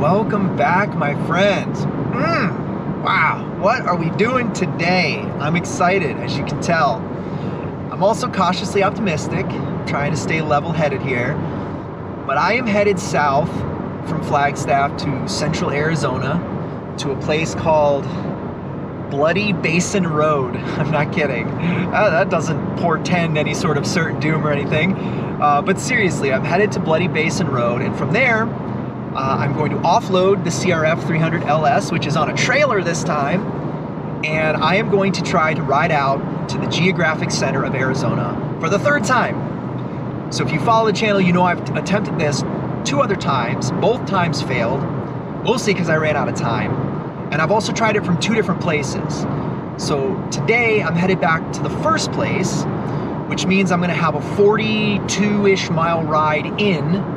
welcome back, my friends. Wow, what are we doing today? I'm excited, as you can tell. I'm also cautiously optimistic, trying to stay level-headed here, but I am headed south from Flagstaff to central Arizona to a place called Bloody Basin Road. I'm not kidding. That doesn't portend any sort of certain doom or anything. But seriously, I'm headed to Bloody Basin Road, and from there, I'm going to offload the CRF 300 LS, which is on a trailer this time, and I am going to try to ride out to the geographic center of Arizona for the third time. So if you follow the channel, you know I've attempted this 2 other times. Both times failed, mostly because I ran out of time. And I've also tried it from 2 different places. So today I'm headed back to the first place, which means I'm gonna have a 42-ish mile ride in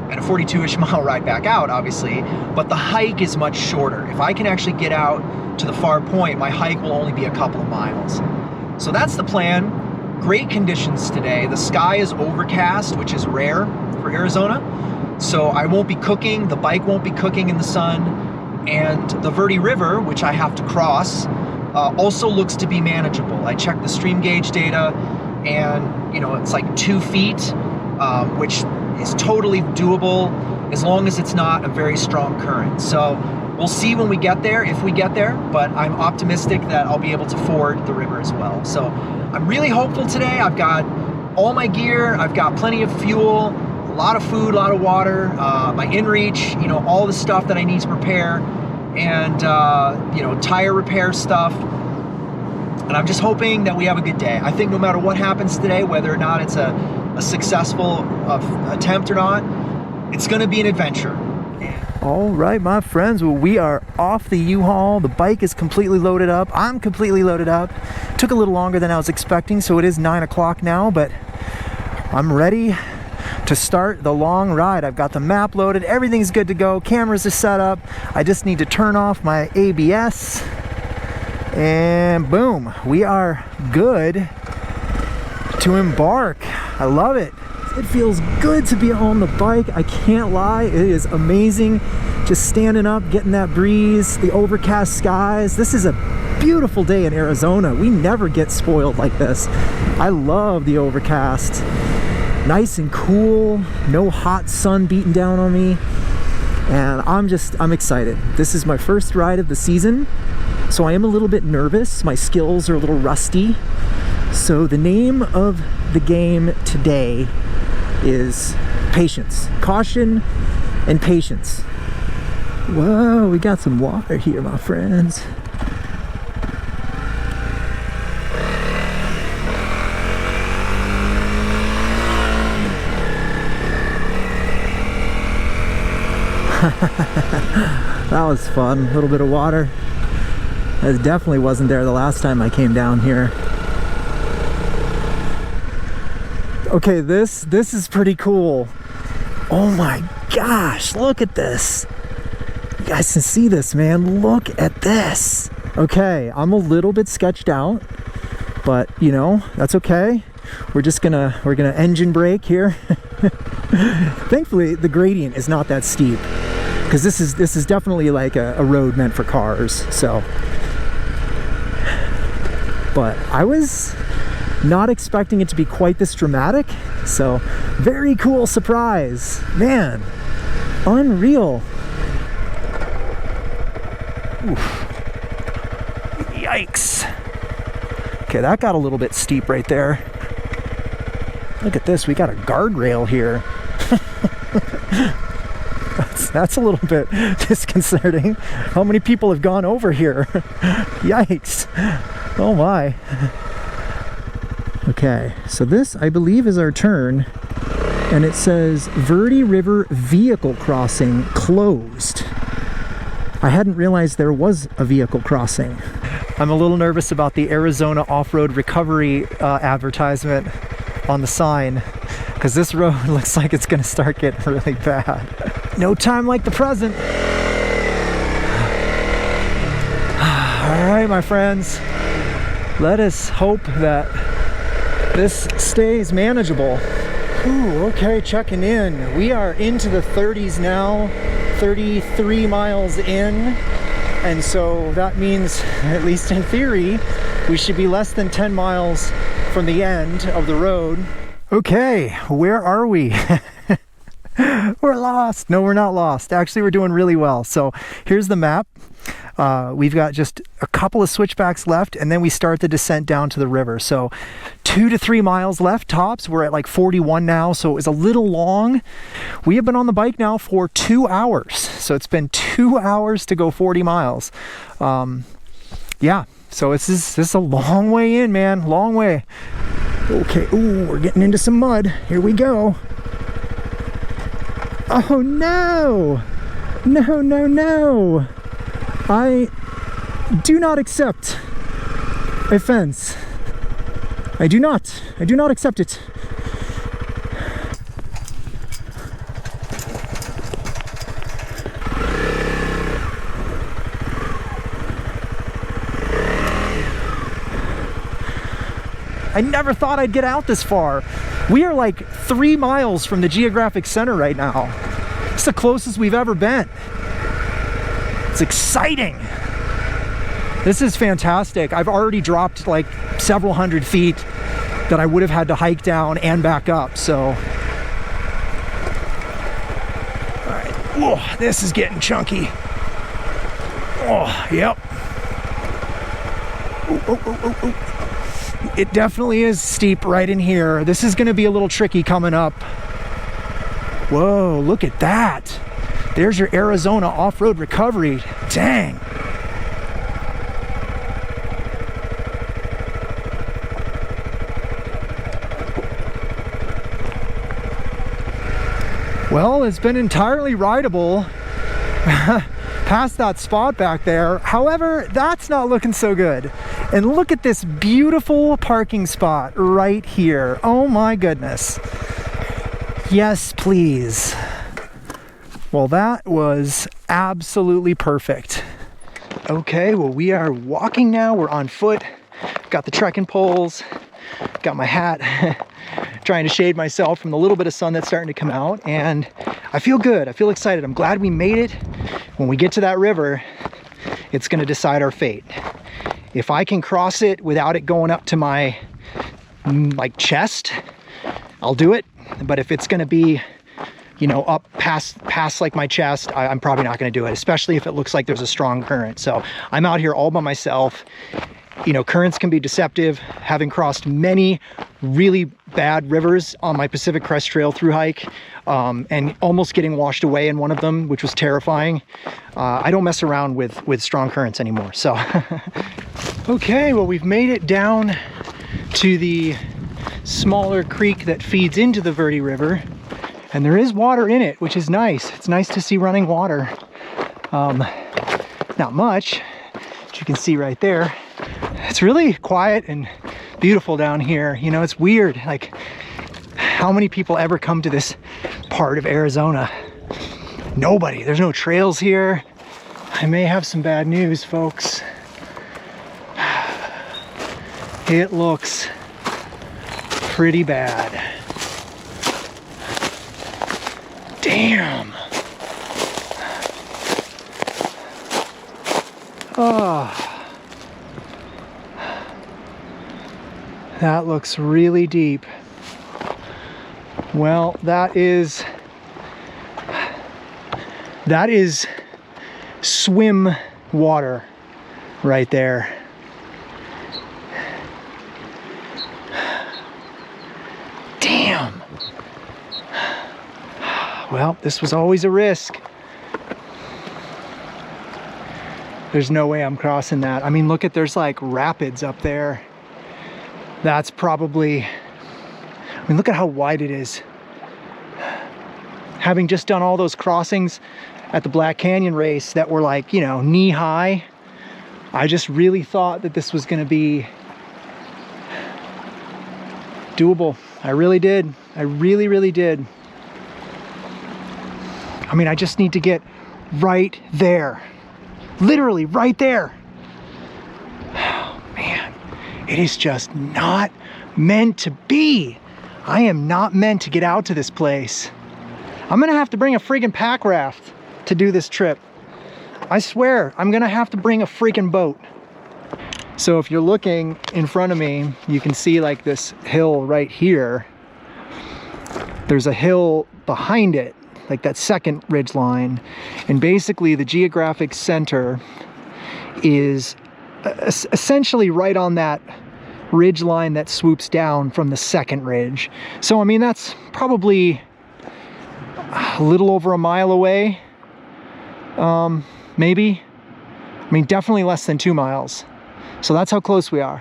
and a 42-ish mile ride back out, obviously, but the hike is much shorter. If I can actually get out to the far point, my hike will only be a couple of miles. So that's the plan. Great conditions today. The sky is overcast, which is rare for Arizona. So I won't be cooking, the bike won't be cooking in the sun, and the Verde River, which I have to cross, also looks to be manageable. I checked the stream gauge data, and you know, it's like 2 feet, which is totally doable as long as it's not a very strong current. So we'll see when we get there, if we get there, but I'm optimistic that I'll be able to ford the river as well. So I'm really hopeful today. I've got all my gear, I've got plenty of fuel, a lot of food, a lot of water, my inReach, you know, all the stuff that I need to prepare, and you know, tire repair stuff. And I'm just hoping that we have a good day. I think no matter what happens today, whether or not it's a successful attempt or not, it's gonna be an adventure. All right, my friends, well, we are off the U-Haul. The bike is completely loaded up. I'm completely loaded up. Took a little longer than I was expecting, so it is 9 o'clock now, but I'm ready to start the long ride. I've got the map loaded, everything's good to go, cameras are set up. I just need to turn off my ABS, and boom, we are good to embark. I love it. It feels good to be on the bike. I can't lie, it is amazing. Just standing up, getting that breeze, the overcast skies. This is a beautiful day in Arizona. We never get spoiled like this. I love the overcast. Nice and cool, no hot sun beating down on me. And I'm excited. This is my first ride of the season, so I am a little bit nervous. My skills are a little rusty. So the name of the game today is patience. Caution and patience. Whoa, we got some water here, my friends. That was fun. A little bit of water. It definitely wasn't there the last time I came down here. Okay, this is pretty cool. Oh my gosh, look at this. You guys can see this, man. Look at this. Okay, I'm a little bit sketched out, but you know, that's okay. We're gonna engine brake here. Thankfully, the gradient is not that steep, because this is definitely like a road meant for cars. So, but I was not expecting it to be quite this dramatic, so very cool surprise, man. Unreal. Oof. Yikes. Okay, that got a little bit steep right there. Look at this, we got a guardrail here. That's a little bit disconcerting. How many people have gone over here? Yikes. Oh my. Okay, so this, I believe, is our turn, and it says Verde River Vehicle Crossing closed. I hadn't realized there was a vehicle crossing. I'm a little nervous about the Arizona Off-Road Recovery advertisement on the sign, because this road looks like it's going to start getting really bad. No time like the present. All right, my friends, let us hope that this stays manageable. Ooh, okay, checking in. We are into the 30s now. 33 miles in, and so that means, at least in theory, we should be less than 10 miles from the end of the road. Okay, where are we? We're lost. No, we're not lost. Actually, we're doing really well. So here's the map. We've got just a couple of switchbacks left, and then we start the descent down to the river. So 2 to 3 miles left tops. We're at like 41 now, so it was a little long. We have been on the bike now for 2 hours. So it's been 2 hours to go 40 miles. Yeah, so this is a long way in, man. Long way. Okay, ooh, we're getting into some mud. Here we go. Oh no! No, no, no! I do not accept a fence. I do not accept it. I never thought I'd get out this far. We are like 3 miles from the geographic center right now. It's the closest we've ever been. It's exciting. This is fantastic. I've already dropped like several hundred feet that I would have had to hike down and back up, so. All right, whoa, this is getting chunky. Oh, yep. Oh. It definitely is steep right in here. This is gonna be a little tricky coming up. Whoa, look at that. There's your Arizona off-road recovery. Dang. Well, it's been entirely rideable past that spot back there. However, that's not looking so good. And look at this beautiful parking spot right here. Oh my goodness. Yes, please. Well, that was absolutely perfect. Okay, well, we are walking now. We're on foot. Got the trekking poles. Got my hat. Trying to shade myself from the little bit of sun that's starting to come out. And I feel good. I feel excited. I'm glad we made it. When we get to that river, it's going to decide our fate. If I can cross it without it going up to my like chest, I'll do it. But if it's going to be, you know, up past like my chest, I'm probably not going to do it, especially if it looks like there's a strong current. So I'm out here all by myself. You know, currents can be deceptive. Having crossed many really bad rivers on my Pacific Crest Trail through hike, and almost getting washed away in one of them, which was terrifying. I don't mess around with strong currents anymore. So, okay, well, we've made it down to the smaller creek that feeds into the Verde River, and there is water in it, which is nice. It's nice to see running water. Not much, as you can see right there. It's really quiet and beautiful down here. You know, it's weird, like how many people ever come to this part of Arizona? Nobody. There's no trails here. I may have some bad news, folks. It looks pretty bad. Damn. Oh. That looks really deep. Well, that is swim water right there. Damn. Well, this was always a risk. There's no way I'm crossing that. I mean, look at, there's like rapids up there. That's probably, I mean, look at how wide it is. Having just done all those crossings at the Black Canyon race that were like, you know, knee high, I just really thought that this was going to be doable. I really did. I really, really did. I mean, I just need to get right there. Literally right there. Oh, man. It is just not meant to be. I am not meant to get out to this place. I'm gonna have to bring a friggin' pack raft. to do this trip. I swear, I'm gonna have to bring a freaking boat. So if you're looking in front of me, you can see like this hill right here. There's a hill behind it, like that second ridge line. And basically the geographic center is essentially right on that ridge line that swoops down from the second ridge. So I mean, that's probably a little over a mile away, maybe. I mean, definitely less than 2 miles. So that's how close we are.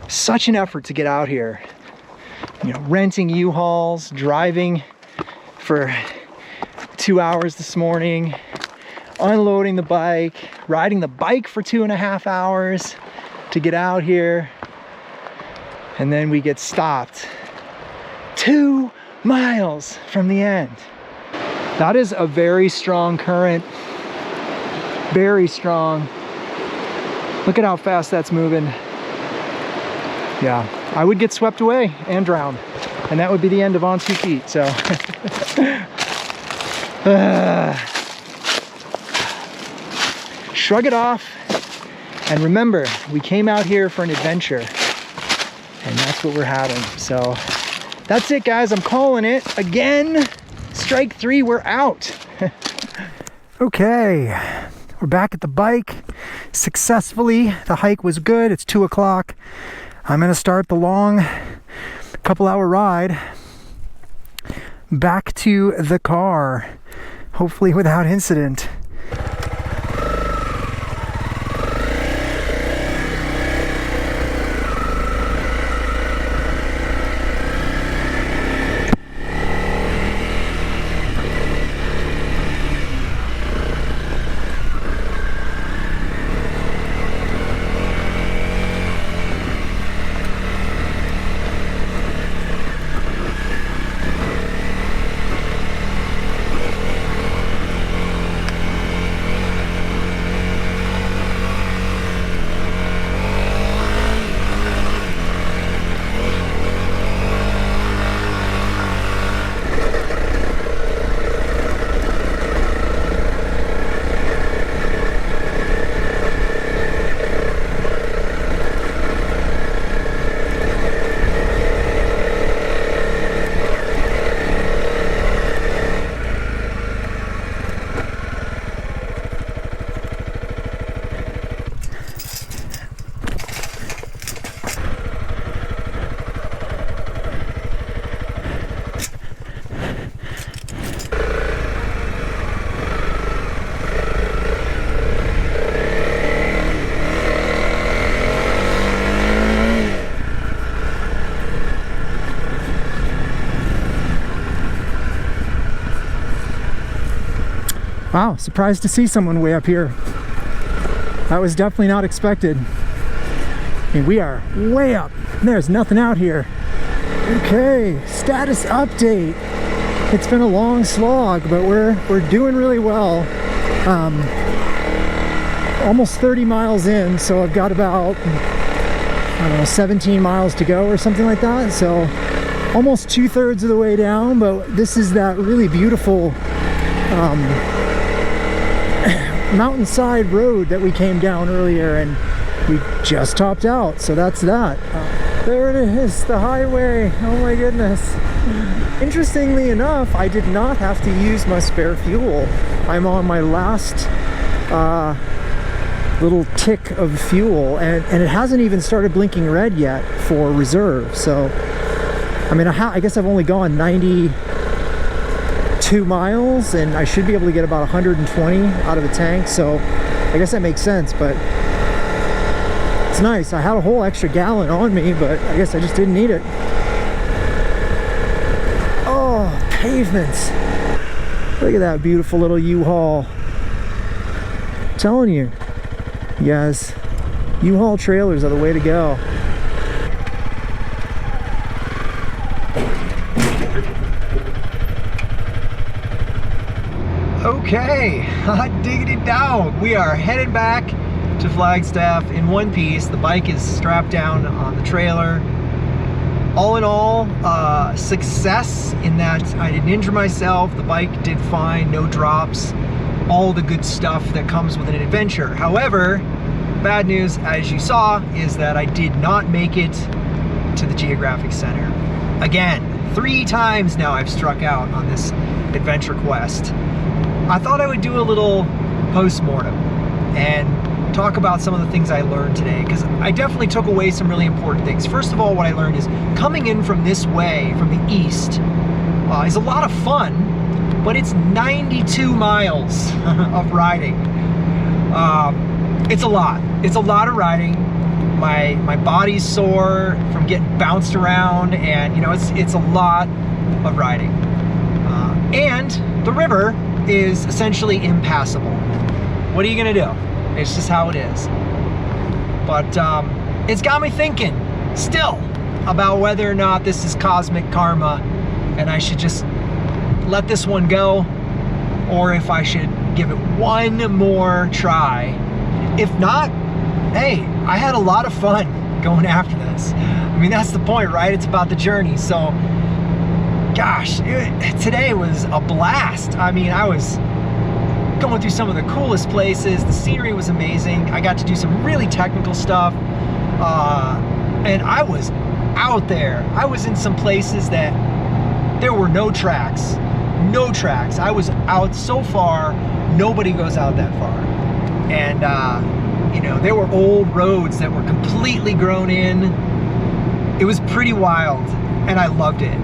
Such an effort to get out here. You know, renting U-Hauls, driving for 2 hours this morning, unloading the bike, riding the bike for 2.5 hours to get out here. And then we get stopped 2 miles from the end. That is a very strong current, very strong. Look at how fast that's moving. Yeah, I would get swept away and drown, and that would be the end of On 2 Feet, so. Shrug it off, and remember, we came out here for an adventure, and that's what we're having. So that's it, guys. I'm calling it again. Strike 3, we're out. Okay, we're back at the bike successfully. The hike was good. It's 2 o'clock. I'm gonna start the long couple-hour ride back to the car, hopefully without incident. Wow, surprised to see someone way up here. That was definitely not expected. I mean, we are way up. There's nothing out here. Okay, status update. It's been a long slog, but we're doing really well. Almost 30 miles in, so I've got about, I don't know, 17 miles to go or something like that. So almost 2/3 of the way down, but this is that really beautiful mountainside road that we came down earlier, and we just topped out. So that's that. There it is, the highway. Oh my goodness. Interestingly enough, I did not have to use my spare fuel. I'm on my last little tick of fuel, and it hasn't even started blinking red yet for reserve. So I mean, I guess I've only gone 92 miles, and I should be able to get about 120 out of the tank. So I guess that makes sense, but it's nice. I had a whole extra gallon on me, but I guess I just didn't need it. Oh, pavements. Look at that beautiful little U-Haul. I'm telling you, guys, U-Haul trailers are the way to go. Okay, hot diggity dog. We are headed back to Flagstaff in one piece. The bike is strapped down on the trailer. All in all, success in that I didn't injure myself. The bike did fine, no drops. all the good stuff that comes with an adventure. However, bad news, as you saw, is that I did not make it to the geographic center. Again, 3 times now I've struck out on this adventure quest. I thought I would do a little post-mortem and talk about some of the things I learned today, because I definitely took away some really important things. First of all, what I learned is coming in from this way, from the east, is a lot of fun, but it's 92 miles of riding. It's a lot. It's a lot of riding. My body's sore from getting bounced around, and you know, it's a lot of riding. And the river is essentially impassable. What are you gonna do? It's just how it is. But it's got me thinking still about whether or not this is cosmic karma and I should just let this one go, or if I should give it one more try. If not, hey, I had a lot of fun going after this. I mean, that's the point, right? It's about the journey. So, gosh, today was a blast. I mean, I was going through some of the coolest places. The scenery was amazing. I got to do some really technical stuff. And I was out there. I was in some places that there were no tracks. No tracks. I was out so far, nobody goes out that far. And, you know, there were old roads that were completely grown in. It was pretty wild, and I loved it.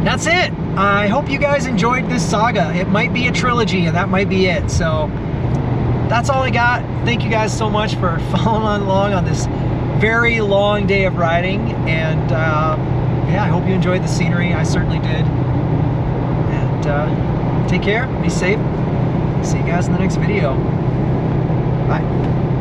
That's it. I hope you guys enjoyed this saga. It might be a trilogy, and that might be it. So that's all I got. Thank you guys so much for following along on this very long day of riding. And yeah, I hope you enjoyed the scenery. I certainly did. And take care. Be safe. See you guys in the next video. Bye.